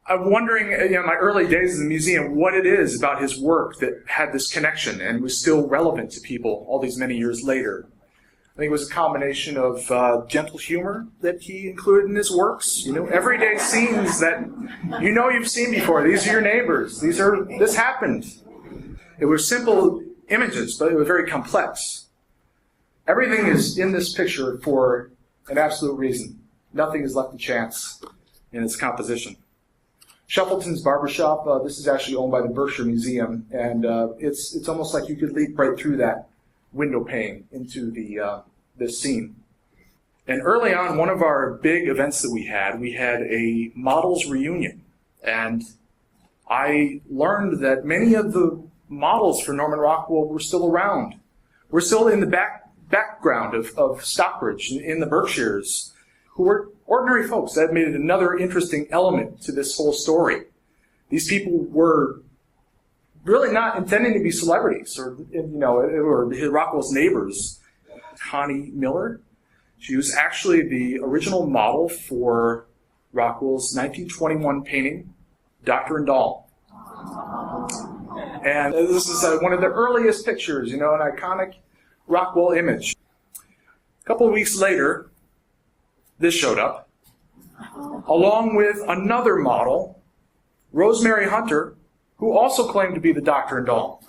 I'm wondering, in my early days in the museum, what it is about his work that had this connection and was still relevant to people all these many years later. I think it was a combination of gentle humor that he included in his works. Everyday scenes that you've seen before. These are your neighbors. This happened. It was simple images, but it was very complex. Everything is in this picture for an absolute reason. Nothing is left to chance in its composition. Shelton's Barbershop, this is actually owned by the Barbershop Museum, and it's almost like you could leap right through that window pane into this scene. And early on, one of our big events that we had a models reunion. And I learned that many of the models for Norman Rockwell were still around. We're still in the background of Stockbridge, in the Berkshires, who were ordinary folks. That made it another interesting element to this whole story. These people were really not intending to be celebrities, or Rockwell's neighbors. Connie Miller, she was actually the original model for Rockwell's 1921 painting, Doctor and Doll. And this is one of the earliest pictures, an iconic Rockwell image. A couple of weeks later, this showed up, along with another model, Rosemary Hunter, who also claimed to be the Doctor and Doll.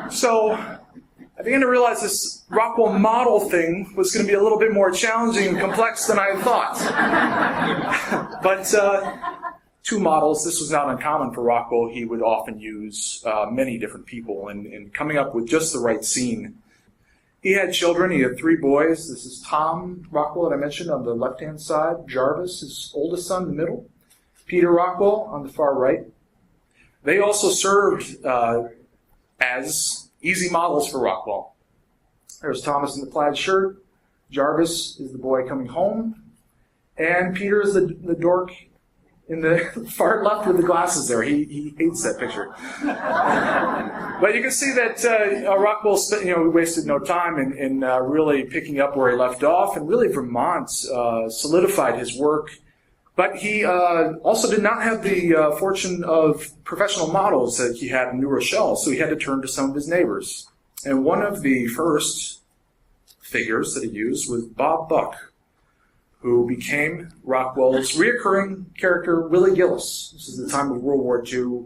So I began to realize this Rockwell model thing was going to be a little bit more challenging and complex than I had thought. But two models, this was not uncommon for Rockwell. He would often use many different people in coming up with just the right scene. He had children. He had 3 boys. This is Tom Rockwell that I mentioned on the left-hand side, Jarvis, his oldest son, in the middle, Peter Rockwell on the far right. They also served as easy models for Rockwell. There's Thomas in the plaid shirt, Jarvis is the boy coming home, and Peter is the dork in the far left with the glasses there. He hates that picture. But you can see that Rockwell wasted no time in really picking up where he left off, and really Vermont solidified his work. But he also did not have the fortune of professional models that he had in New Rochelle, so he had to turn to some of his neighbors. And one of the first figures that he used was Bob Buck, who became Rockwell's reoccurring character, Willie Gillis. This is the time of World War II,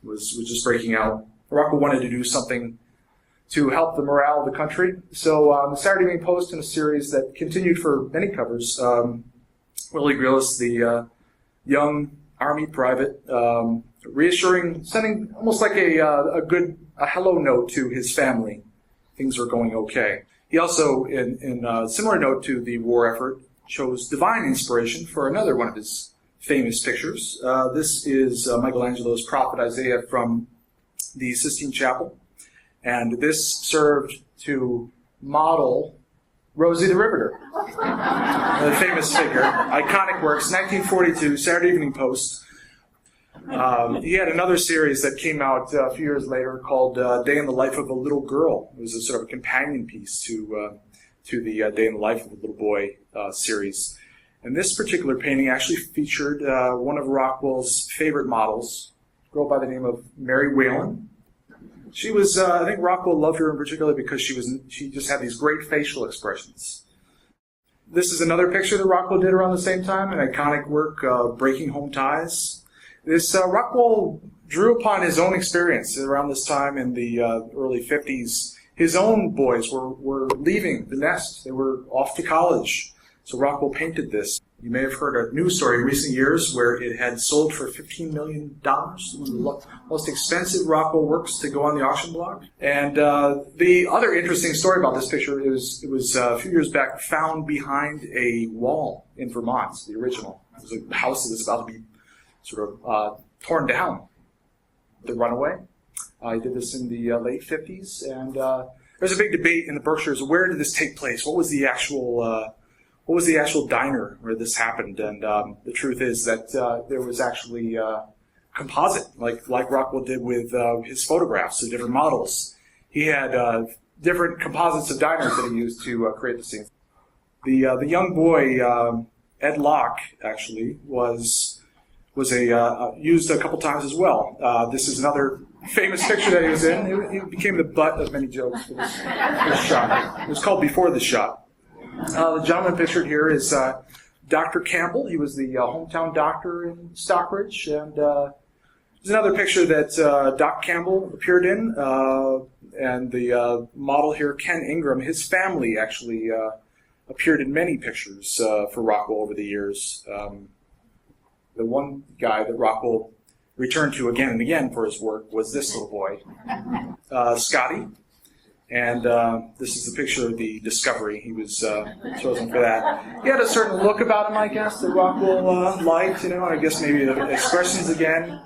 was just breaking out. Rockwell wanted to do something to help the morale of the country. So the Saturday Evening Post, in a series that continued for many covers, Willie Gillis, the young Army private, reassuring, sending almost like a hello note to his family. Things are going okay. He also, in a similar note to the war effort, chose divine inspiration for another one of his famous pictures. This is Michelangelo's Prophet Isaiah from the Sistine Chapel. And this served to model Rosie the Riveter, the famous figure, iconic works, 1942, Saturday Evening Post. He had another series that came out a few years later called Day in the Life of a Little Girl. It was a sort of a companion piece to the Day in the Life of a Little Boy series. And this particular painting actually featured one of Rockwell's favorite models, a girl by the name of Mary Whalen. She was, I think Rockwell loved her in particular because she just had these great facial expressions. This is another picture that Rockwell did around the same time, an iconic work, Breaking Home Ties. This Rockwell drew upon his own experience around this time in the early 50s. His own boys were leaving the nest. They were off to college. So Rockwell painted this. You may have heard a news story in recent years where it had sold for $15 million. One of the most expensive Rockwell works to go on the auction block. And the other interesting story about this picture is it was a few years back found behind a wall in Vermont, the original. It was a house that was about to be sort of torn down. The runaway. He did this in the late 50s. And there's a big debate in the Berkshires. Where did this take place? What was the actual diner where this happened? And the truth is that there was actually composite, like Rockwell did with his photographs of different models. He had different composites of diners that he used to create the scene. The young boy, Ed Locke, actually, was was used a couple times as well. This is another famous picture that he was in. He became the butt of many jokes for this shot. It was called Before the Shot. The gentleman pictured here is Dr. Campbell. He was the hometown doctor in Stockbridge, and there's another picture that Doc Campbell appeared in, and the model here, Ken Ingram, his family actually appeared in many pictures for Rockwell over the years. The one guy that Rockwell returned to again and again for his work was this little boy, Scotty. And this is a picture of the Discovery. He was chosen for that. He had a certain look about him, I guess, that Rockwell liked. I guess maybe the expressions again.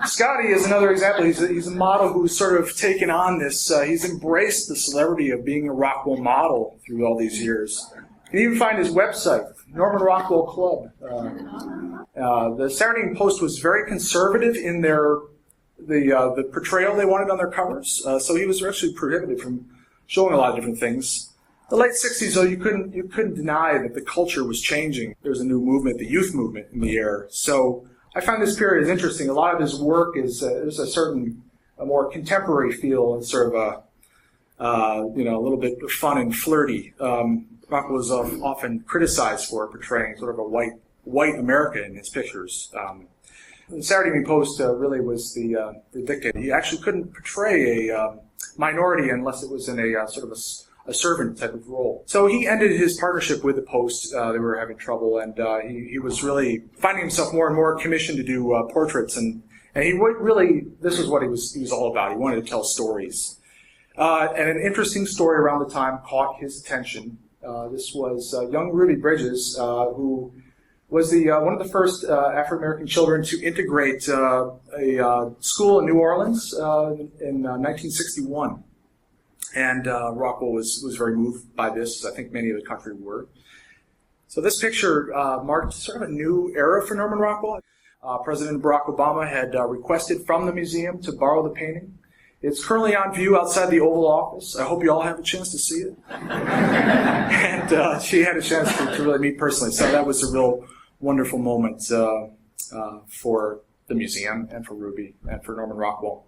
Scotty is another example. He's a model who's sort of taken on this. He's embraced the celebrity of being a Rockwell model through all these years. You can even find his website, Norman Rockwell Club. The Saturday Evening Post was very conservative in the portrayal they wanted on their covers, so he was actually prohibited from showing a lot of different things. The late 60s, though, you couldn't deny that the culture was changing. There was a new movement, the youth movement, in the air. So I find this period is interesting. A lot of his work there's a more contemporary feel and sort of a little bit fun and flirty. Rockwell was often criticized for portraying sort of a white America in his pictures. The Saturday Evening Post really was the dictator. He actually couldn't portray a minority unless it was in a sort of a servant type of role. So he ended his partnership with the Post. They were having trouble, and he was really finding himself more and more commissioned to do portraits. And he really, this is what he was all about. He wanted to tell stories. And an interesting story around the time caught his attention. This was young Ruby Bridges, who was one of the first African-American children to integrate a school in New Orleans in 1961. And Rockwell was very moved by this, as I think many of the country were. So this picture marked sort of a new era for Norman Rockwell. President Barack Obama had requested from the museum to borrow the painting. It's currently on view outside the Oval Office. I hope you all have a chance to see it. And she had a chance to really meet personally, so that was a real wonderful moment for the museum and for Ruby and for Norman Rockwell.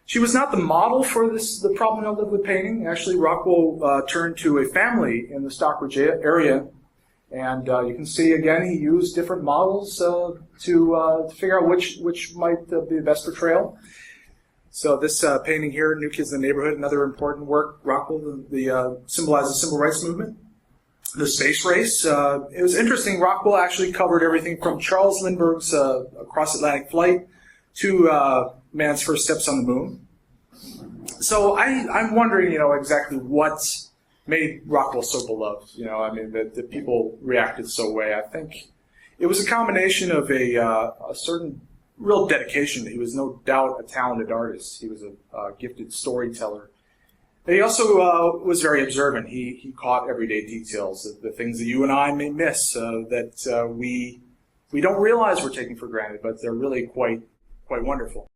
She was not the model for the problem I lived with painting. Actually, Rockwell turned to a family in the Stockbridge area, and you can see again he used different models to figure out which might be the best portrayal. So this painting here, New Kids in the Neighborhood, another important work, Rockwell, symbolizes the civil rights movement. The space race. It was interesting. Rockwell actually covered everything from Charles Lindbergh's cross-Atlantic flight to man's first steps on the moon. So I'm wondering, exactly what made Rockwell so beloved. That people reacted so way. I think it was a combination of a certain real dedication. He was no doubt a talented artist. He was a gifted storyteller. But he also was very observant. He caught everyday details, the things that you and I may miss, that we don't realize we're taking for granted, but they're really quite wonderful.